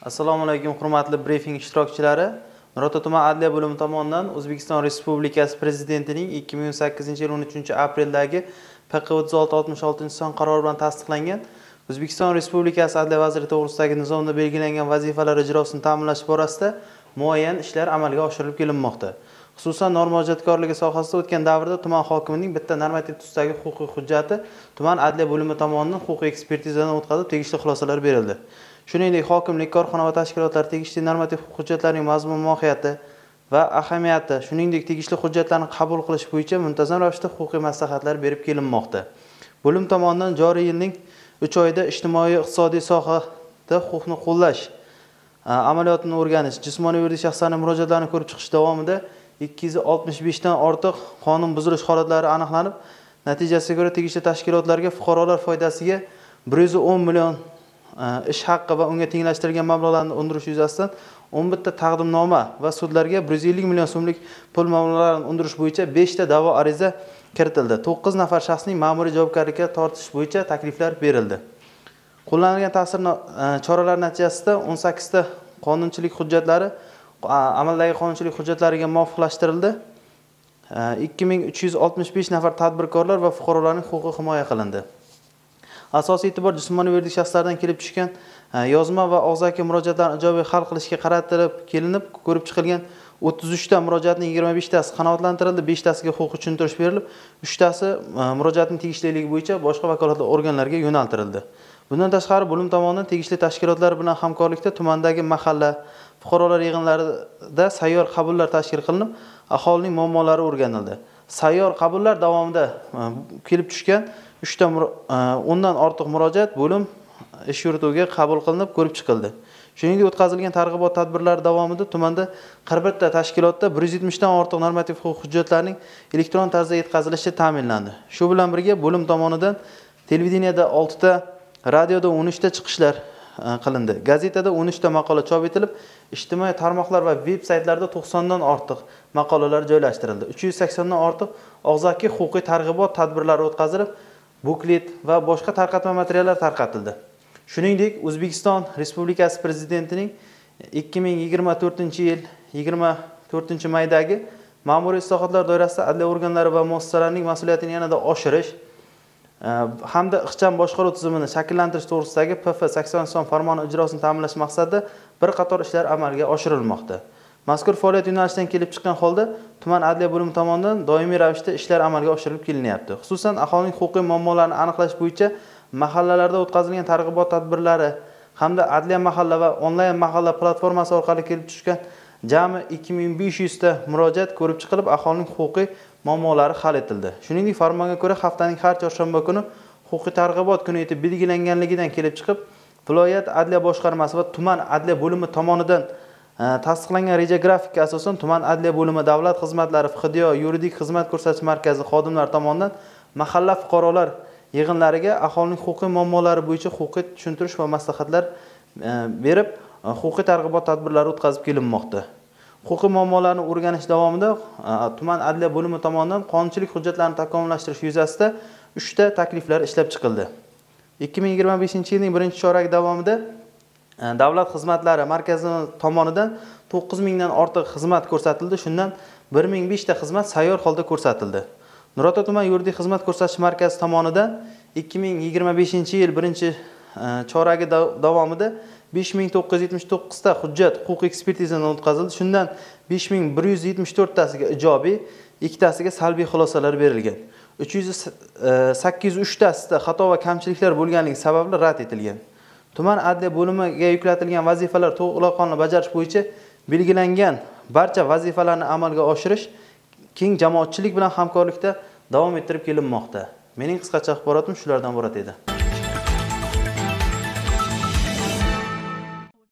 Assalomu alaykum, hurmatli brifing ishtirokchilari. Nurota tuman adliya bo'limi tomonidan O'zbekiston Respublikasi Prezidentining 2018-yil 13-apreldagi PQ 3666-son qarori bilan tasdiqlangan O'zbekiston Respublikasi Adliya vaziri to'g'risidagi nizomda belgilangan vazifalar ijrosini ta'minlash borasida muayyan ishlar amalga oshirilib kelinmoqda. Xususan, norma ijodkorligi sohasida o'tgan davrda tuman hokimining bitta normativ tusdagi huquqiy hujjati tuman adliya bo'limi tomonidan huquqiy ekspertizadan o'tkazilib, tegishli xulosalar berildi. Shuningdek, hokimlik, korxona va tashkilotlar tegishli normativ hujjatlarning mazmun mohiyati va ahamiyati, shuningdek tegishli hujjatlarni qabul qilish bo'yicha muntazam ravishda huquqiy maslahatlar berib kelinmoqda. Bo'lim tomonidan joriy yilning 3 oyida ijtimoiy-iqtisodiy sohada huquqni qo'llash amaliyotini o'rganish, jismoniy yuridik shaxslarning murojaatlarini ko'rib chiqish davomida 265 dan ortiq qonun buzilish holatlari aniqlanib, natijasiga ko'ra tegishli tashkilotlarga fuqarolar foydasiga 110 million ish haqqi va unga tenglashtirilgan mablag'larni undirish yuzasidan 11 ta taqdimnoma va sudlarga 150 million so'mlik pul mablag'larini undirish bo'yicha 5 ta da'vo ariza kiritildi. 9 nafar shaxsning ma'muriy javobgarlikka tortish bo'yicha takliflar berildi. Qo'llanilgan ta'sir choralari natijasida 18 ta qonunchilik hujjatlari amaldagi qonunchilik hujjatlariga muvofiqlashtirildi. 2365 nafar tadbirkorlar va fuqarolarning huquqi himoya qilindi. Asosiy e'tibor jismoniy yuridik shaxslardan kelib tushgan yozma va og'zaki murojaatlarni ijobiy hal qilishga qaratilib kelinib, ko'rib chiqilgan 33 ta murojaatning 25 tasi qanoatlantirildi, 5 tasiga huquqiy tushuntirish berilib, 3 tasi murojaatning tegishliligi bo'yicha boshqa vakolatli organlarga yo'naltirildi. Bundan tashqari, bo'lim tomonidan tegishli tashkilotlar bilan hamkorlikda tumandagi mahalla fuqarolar yig'inlarida sayyor qabullar tashkil qilinib, aholining muammolari o'rganildi. Sayyor qabullar davomida kelib tushgan 3 ta undan ortiq murojaat bo'lim ish yurituviga qabul qilinib, ko'rib chiqildi. Shuningdek, o'tkazilgan targ'ibot tadbirlari davomida tumanda 41 ta tashkilotda 170 dan ortiq normativ huquq hujjatlarning elektron tarzda yetkazilishi ta'minlandi. Shu bilan birga bo'lim tomonidan televideniyada 6 ta, radioda 13 ta chiqishlar qilindi. Gazetada 13 ta maqola chop etilib, ijtimoiy tarmoqlar va veb saytlarda 90 dan ortiq maqolalar joylashtirildi. 380 dan ortiq og'zaki huquqiy targ'ibot tadbirlari o'tkazilib, buklet va boshqa tarqatma materiallar tarqatildi. Shuningdek, O'zbekiston Respublikasi Prezidentining 2024-yil 24-maydagi ma'muriy islohotlar doirasida adliya organlari va muassasalarning mas'uliyatini yanada oshirish hamda ixcham boshqaruv tizimini shakllantirish to'g'risidagi PF 80 farmoni ijrosini ta'minlash maqsadida bir qator ishlar amalga oshirilmoqda. Mazkur faoliyat yo'nalishidan kelib chiqqan holda tuman adliya bo'limi tomonidan doimiy ravishda ishlar amalga oshirilib kelinyapti. Xususan, aholining huquqiy muammolarini aniqlash bo'yicha mahallalarda o'tkazilgan targ'ibot tadbirlari hamda adliya mahalla va onlayn mahalla platformasi orqali kelib tushgan jami 2500 ta murojaat ko'rib chiqilib, aholining huquqiy muammolari hal etildi. Shuningdek, farmonga ko'ra haftaning har chorshanba kuni huquqiy targ'ibot kuni etib belgilanganligidan kelib chiqib, viloyat adliya boshqarmasi va tuman adliya bo'limi tomonidan tasdiqlangan reja grafikka asosan tuman adliya bo'limi davlat xizmatlari FHDO yuridik xizmat ko'rsatish markazi xodimlari tomonidan mahalla fuqarolar yig'inlariga aholining huquqiy muammolari bo'yicha huquqiy tushuntirish va maslahatlar berib, huquqiy targ'ibot tadbirlari o'tkazib kelinmoqda. Huquqiy muammolarni o'rganish davomida tuman adliya bo'limi tomonidan qonunchilik hujjatlarini takomillashtirish yuzasidan 3 ta takliflar ishlab chiqildi. 2025-yilning 1-choragi davomida davlat xizmatlari markazi tomonidan 9000 dan ortiq xizmat ko'rsatildi. Shundan 1005 ta xizmat sayyor holda ko'rsatildi. Nurota tuman yuridik xizmat ko'rsatish markazi tomonidan 2025-yil 1-choragi davomida 5979 ta hujjat huquqiy ekspertizadan o'tkazildi. Shundan 5174 tasiga ijobiy, 2 tasiga salbiy xulosalar berilgan. 803 tasida xato va kamchiliklar bo'lganligi sababli rad etilgan. Tuman adliya bo'limiga yuklatilgan vazifalar to'g'riqonli bajarish bo'yicha belgilangan barcha vazifalarni amalga oshirish keng jamoatchilik bilan hamkorlikda davom ettirib kelinmoqda. Mening qisqacha axborotim shulardan iborat edi.